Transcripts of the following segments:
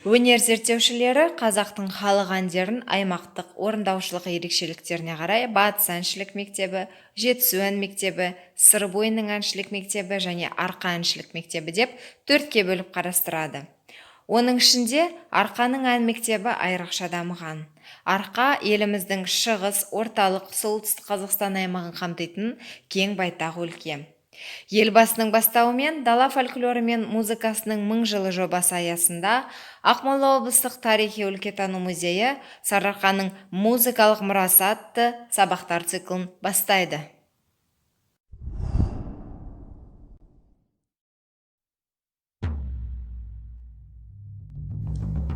Өнер зерттеушілері қазақтың халық әндерін аймақтық орындаушылық ерекшеліктеріне қарай Батыс әншілік мектебі, Жетісу ән мектебі, Сыр бойының әншілік мектебі және Арқа әншілік мектебі деп төртке бөліп қарастырады. Оның ішінде Арқаның ән мектебі айрықша дамыған. Арқа еліміздің шығыс, орталық, солтүстік Қазақстан аймағын қамтитын кең байтақ өлке. Елбасының бастауымен дала фольклоры мен музыкасының 1000 жылы жобасы аясында Ақмола облыстық тарихи-өлкетану музейі Сарыарқаның музыкалық мұрасы атты сабақтар циклын бастайды.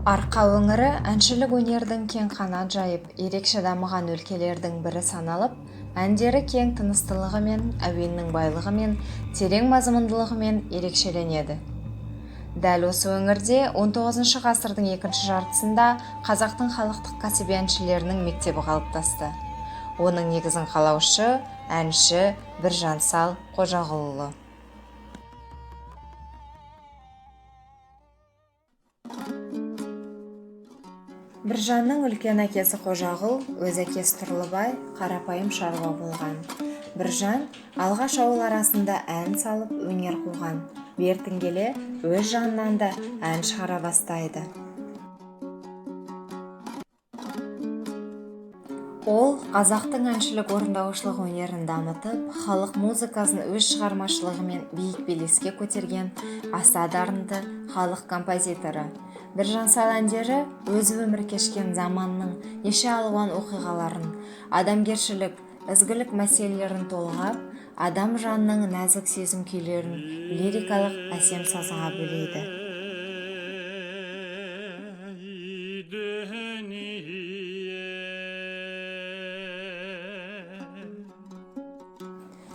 Арқа өңірі әншілік өнердің кең қанат жайып, ерекше дамыған өлкелердің бірі саналып, әндері кең тыныстылығымен, әуеннің байлығымен, терең мазмұндылығымен ерекшеленеді. Дәл осы өңірде 19 ғасырдың екінші жартысында қазақтың халықтық кәсіби әншілерінің мектебі қалыптасты. Оның негізін қалаушы, әнші Біржан Сал Қожағұлұлы. Біржанның үлкен әкесі Қожағұл, өз әкесі Тұрлыбай қарапайым шаруа болған. Біржан алғаш ауыл арасында ән салып өнер қуған. Бертін келе өз жанынан да ән шығара бастайды. Ол қазақтың әншілік орындаушылық өнерін дамытып, халық музыкасын өз шығармашылығымен биік белеске көтерген аса дарынды халық композиторы. Біржан Сал әндері өзі өмір кешкен заманның неше алуан оқиғаларын, адамгершілік, ізгілік мәселелерін толғап, адам жанының нәзік сезім күйлерін лирикалық әсем сазға бөлейді.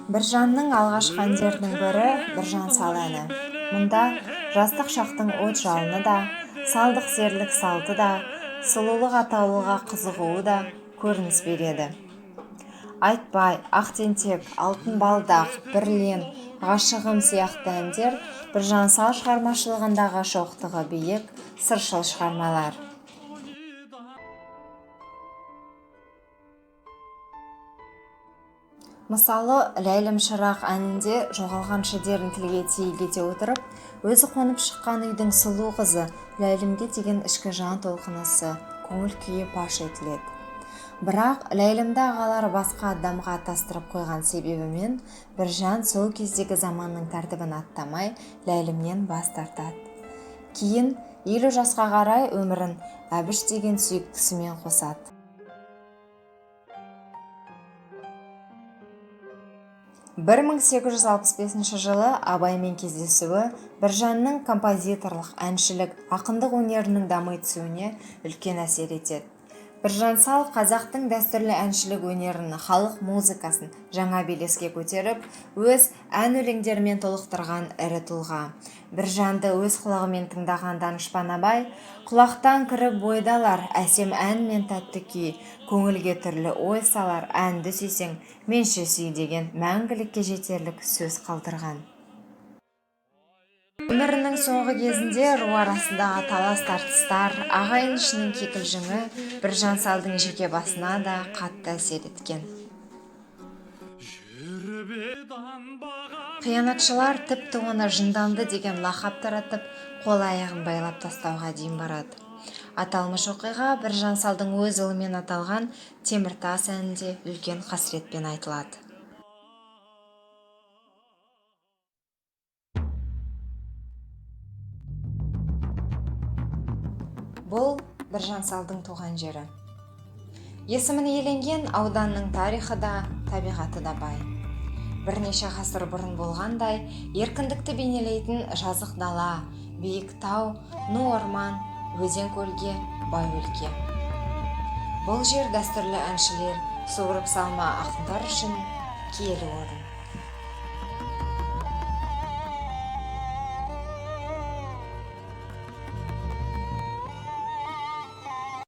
Біржанның алғашқы әндерінің бірі Біржан Сал әні. Мұнда жастық шақтың от жалыны да, салдық зерлік салты да, сұлулық атаулыға қызығуы да көрініс береді. Айтбай, Ақ тентек, Алтын балдақ, Бірлен, Ғашығым сияқты әндер Біржан Сал шығармашылығындағы шоқтығы биік, сыршыл шығармалар. Мысалы, Ләйлім шырақ әнінде жоғалған шідерін тілге тиек ете отырып, өзі қонып шыққан үйдің сұлу қызы Ләйлімге деген ішкі жан толқынысы, көңіл күйі паш етіледі. Бірақ Ләйлімді ағалары басқа адамға атастырып қойған себебімен Біржан сол кездегі заманның тәртібін аттамай Ләйлімнен бас тартады. Кейін 50 жасқа қарай өмірін Әбіш деген сүйіктісімен қосады. 1865 жылы Абаймен кездесуі Біржанның композиторлық, әншілік, ақындық өнерінің дами түсуіне үлкен әсер етеді. Біржан Сал қазақтың дәстүрлі әншілік өнерін, халық музыкасын жаңа белеске көтеріп, өз ән өлеңдерімен толықтырған ірі тұлға. Біржанды өз құлағымен тыңдаған Данышпан Абай, құлақтан кіріп бойдалар, әсем ән мен тәтті күй, көңілге түрлі ой салар, әнді сүйсең, менше сүй деген мәңгілікке жетерлік сөз қалдырған. Өмірінің соңғы кезінде ру арасындағы талас тартыстар, ағайын ішінің кикілжіңі Біржан Салдың жеке басына да қатты әсер еткен. Қиянатшылар тіпті оны жынданды деген лақап таратып, қол аяғын байлап тастауға дейін барады. Аталмыш оқиға Біржан Салдың өз ұлымен аталған Теміртас әнінде үлкен қасіретпен айтылады. Бұл Біржан Салдың туған жері. Есімін иеленген ауданның тарихы да, табиғаты да бай. Бірнеше ғасыр бұрын болғандай, еркіндікті бейнелейтін жазық дала, биік тау, ну орман, өзен-көлге бай өлке. Бұл жер дәстүрлі әншілер, суырып салма ақындар үшін киелі орын.